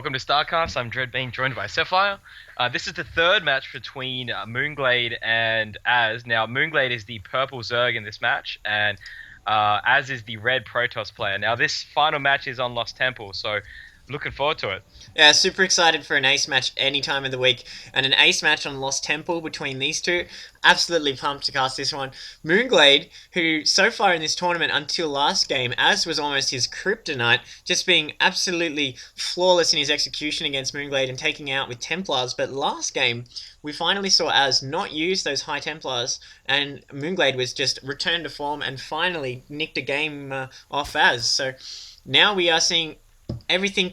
welcome to Starcraft. I'm Dread, being joined by Sapphire. This is the third match between mOOnGLaDe and Az. Now, mOOnGLaDe is the purple Zerg in this match, and Az is the red Protoss player. Now, this final match is on Lost Temple, so looking forward to it. Yeah, super excited for an ace match any time of the week, and an ace match on Lost Temple between these two. Absolutely pumped to cast this one. mOOnGLaDe, who so far in this tournament until last game, as was almost his kryptonite, just being absolutely flawless in his execution against mOOnGLaDe and taking out with Templars. But last game, we finally saw Az not use those high Templars, and mOOnGLaDe was just returned to form and finally nicked a game off Az. So now we are seeing everything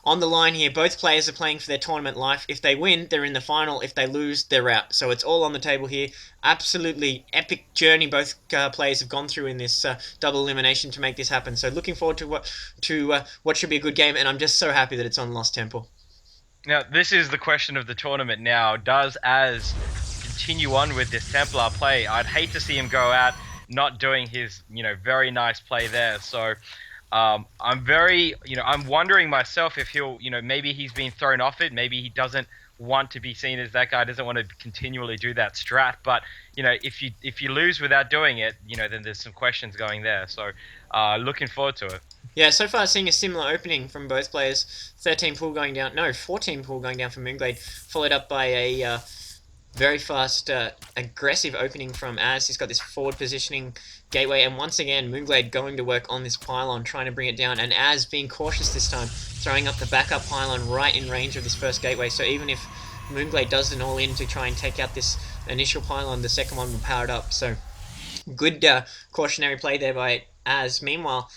on the line here. Both players are playing for their tournament life. If they win, they're in the final. If they lose, they're out. So it's all on the table here. Absolutely epic journey both players have gone through in this double elimination to make this happen. So looking forward to what should be a good game, and I'm just so happy that it's on Lost Temple. Now, this is the question of the tournament now. Does Az continue on with this Templar play? I'd hate to see him go out not doing his, very nice play there. So I'm very, I'm wondering myself if he'll, maybe he's been thrown off it. Maybe he doesn't want to be seen as that guy, doesn't want to continually do that strat. But, if you lose without doing it, then there's some questions going there. So looking forward to it. Yeah, so far seeing a similar opening from both players. 13 pool going down, no, 14 pool going down from mOOnGLaDe, followed up by a very fast, aggressive opening from Az. He's got this forward positioning gateway, and once again, mOOnGLaDe going to work on this pylon, trying to bring it down, and Az being cautious this time, throwing up the backup pylon right in range of this first gateway. So even if mOOnGLaDe does an all-in to try and take out this initial pylon, the second one will power it up. So good cautionary play there by Az. Meanwhile,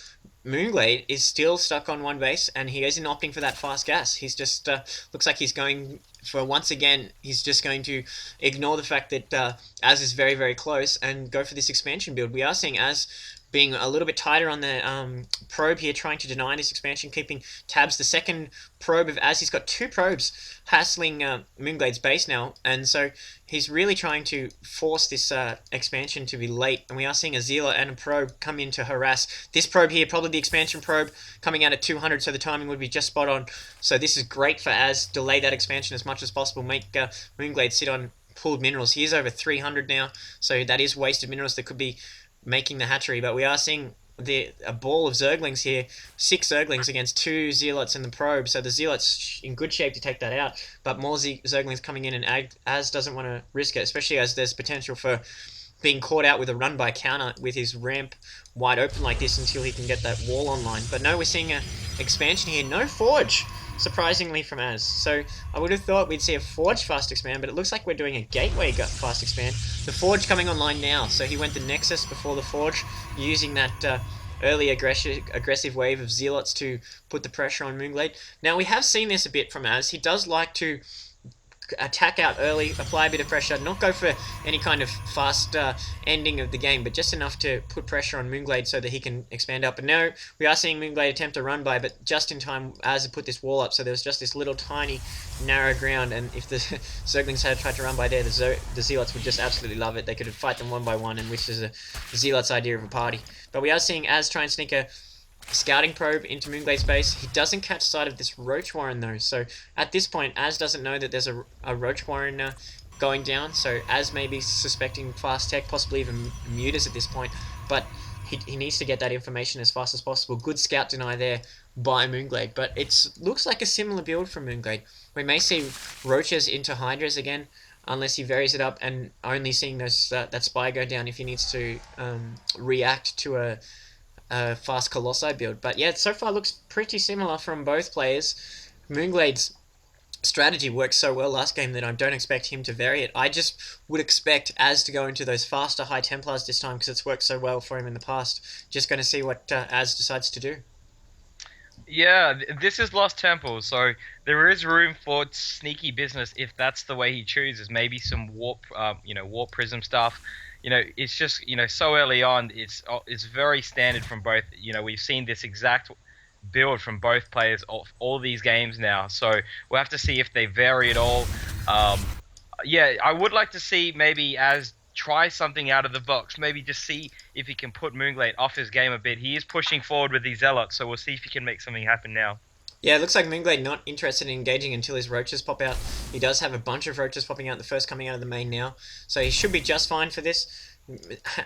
mOOnGLaDe is still stuck on one base, and he isn't opting for that fast gas. He's just looks like he's going for, once again, he's just going to ignore the fact that Az is very, very close and go for this expansion build. We are seeing Az being a little bit tighter on the probe here, trying to deny this expansion, keeping tabs. The second probe of Az, he's got two probes hassling mOOnGLaDe's base now, and so he's really trying to force this expansion to be late, and we are seeing a Zealot and a probe come in to harass. This probe here, probably the expansion probe, coming out at 200, so the timing would be just spot on. So this is great for Az. Delay that expansion as much as possible, make mOOnGLaDe sit on pooled minerals. He is over 300 now, so that is wasted minerals that could be making the hatchery. But we are seeing a ball of Zerglings here, 6 Zerglings against 2 Zealots in the probe, so the Zealot's in good shape to take that out, but more Zerglings coming in, and Az doesn't want to risk it, especially as there's potential for being caught out with a run by counter with his ramp wide open like this until he can get that wall online. But no, we're seeing an expansion here, no Forge, surprisingly, from Az. So I would have thought we'd see a Forge fast expand, but it looks like we're doing a Gateway fast expand. The Forge coming online now, so he went the Nexus before the Forge, using that early aggressive wave of Zealots to put the pressure on mOOnGLaDe. Now, we have seen this a bit from Az. He does like to attack out early, apply a bit of pressure, not go for any kind of fast ending of the game, but just enough to put pressure on mOOnGLaDe so that he can expand up. But now we are seeing mOOnGLaDe attempt a run by, but just in time Az had put this wall up, so there was just this little tiny narrow ground, and if the Zerglings had tried to run by there, the Zealots would just absolutely love it. They could fight them one by one, and which is a Zealot's idea of a party. But we are seeing Az try and sneak a scouting probe into mOOnGLaDe's base. He doesn't catch sight of this Roach Warren though, so at this point Az doesn't know that there's a Roach Warren going down, so Az may be suspecting fast tech, possibly even mutas at this point, but he needs to get that information as fast as possible. Good scout deny there by mOOnGLaDe, but it looks like a similar build from mOOnGLaDe. We may see Roaches into Hydras again, unless he varies it up, and only seeing those that spy go down if he needs to react to a fast Colossi build. But yeah, so far looks pretty similar from both players. mOOnGLaDe's strategy worked so well last game that I don't expect him to vary it. I just would expect Az to go into those faster high Templars this time because it's worked so well for him in the past. Just going to see what Az decides to do. Yeah, this is Lost Temple, so there is room for sneaky business if that's the way he chooses. Maybe some warp, warp prism stuff. It's just, so early on, it's very standard from both. We've seen this exact build from both players of all these games now, so we'll have to see if they vary at all. Yeah, I would like to see maybe Az try something out of the box. Maybe just see if he can put mOOnGLaDe off his game a bit. He is pushing forward with these Zealots, so we'll see if he can make something happen now. Yeah, it looks like mOOnGLaDe not interested in engaging until his roaches pop out. He does have a bunch of roaches popping out, the first coming out of the main now, so he should be just fine for this.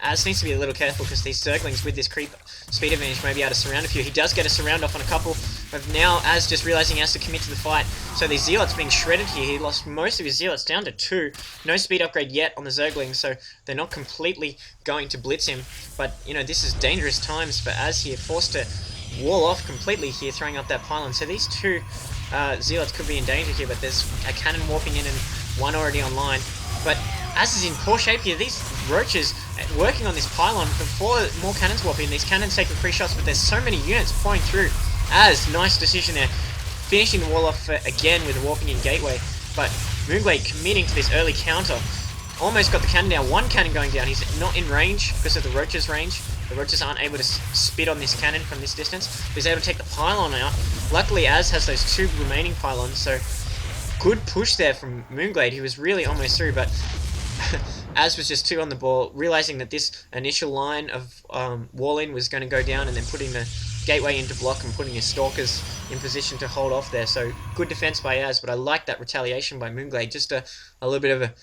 Az needs to be a little careful because these Zerglings with this creep speed advantage may be able to surround a few. He does get a surround off on a couple, but now Az just realizing he has to commit to the fight. So these Zealots being shredded here. He lost most of his Zealots down to 2. No speed upgrade yet on the Zerglings, so they're not completely going to blitz him. But, you know, this is dangerous times for Az here, forced to wall off completely here, throwing up that pylon. So these 2 Zealots could be in danger here, but there's a cannon warping in and one already online. But Az is in poor shape here. These roaches working on this pylon before more cannons warp in. These cannons taking free shots, but there's so many units pouring through. Az, nice decision there. Finishing the wall off again with a warping in gateway. But mOOnGLaDe committing to this early counter. Almost got the cannon down. One cannon going down. He's not in range because of the roaches' range. The roaches aren't able to spit on this cannon from this distance. He's able to take the pylon out. Luckily, Az has those 2 remaining pylons, so good push there from mOOnGLaDe. He was really almost through, but Az was just 2 on the ball, realizing that this initial line of wall-in was going to go down, and then putting the gateway into block and putting his stalkers in position to hold off there. So good defense by Az, but I like that retaliation by mOOnGLaDe. Just a little bit of a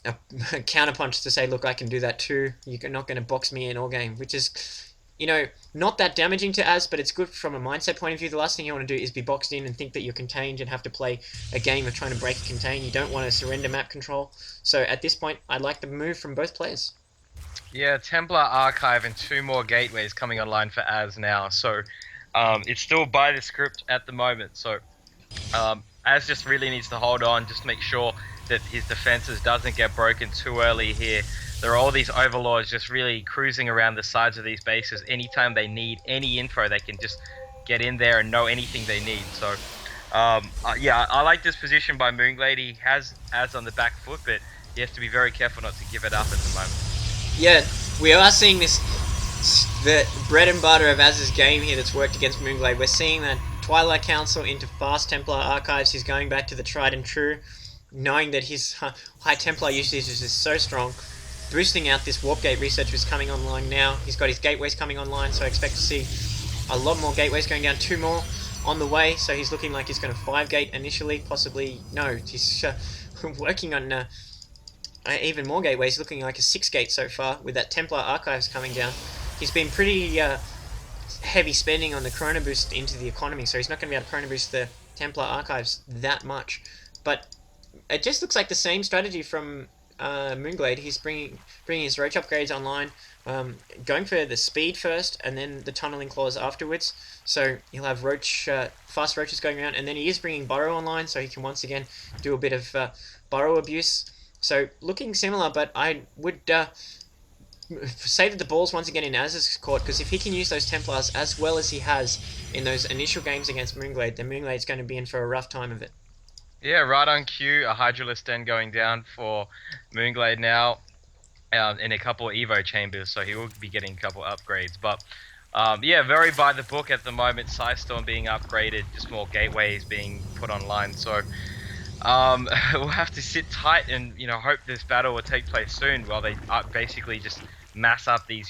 counterpunch to say, look, I can do that too. You're not going to box me in all game, which is, you know, not that damaging to Az, but it's good from a mindset point of view. The last thing you want to do is be boxed in and think that you're contained and have to play a game of trying to break a contain. You don't want to surrender map control. So at this point, I like the move from both players. Yeah, Templar Archive and 2 more gateways coming online for Az now. So it's still by the script at the moment. So Az just really needs to hold on, just make sure that his defenses doesn't get broken too early here. There are all these overlords just really cruising around the sides of these bases. Anytime they need any info, they can just get in there and know anything they need. So yeah, I like this position by mOOnGLaDe. He has Az on the back foot, but he has to be very careful not to give it up at the moment. Yeah, we are seeing this, the bread and butter of Az's game here that's worked against mOOnGLaDe. We're seeing that Twilight Council into fast Templar archives. He's going back to the tried and true, knowing that his high Templar usage is just so strong. Boosting out this warp gate research is coming online now. He's got his gateways coming online, so I expect to see a lot more gateways going down. 2 more on the way, so he's looking like he's going to 5 gate initially, possibly. No, he's working on even more gateways, looking like a 6 gate so far with that Templar archives coming down. He's been pretty heavy spending on the Chrono Boost into the economy, so he's not going to be able to Chrono Boost the Templar archives that much. But it just looks like the same strategy from mOOnGLaDe. He's bringing his roach upgrades online, going for the speed first and then the tunneling claws afterwards. So he'll have fast roaches going around, and then he is bringing burrow online, so he can once again do a bit of burrow abuse. So looking similar, but I would say that the ball's once again in Az's court, because if he can use those Templars as well as he has in those initial games against mOOnGLaDe, then mOOnGLaDe's going to be in for a rough time of it. Yeah, right on cue. A Hydralisk Den going down for mOOnGLaDe now in a couple of Evo chambers, so he will be getting a couple of upgrades. But yeah, very by the book at the moment. Psystorm being upgraded, just more gateways being put online. So we'll have to sit tight and hope this battle will take place soon while they basically just mass up these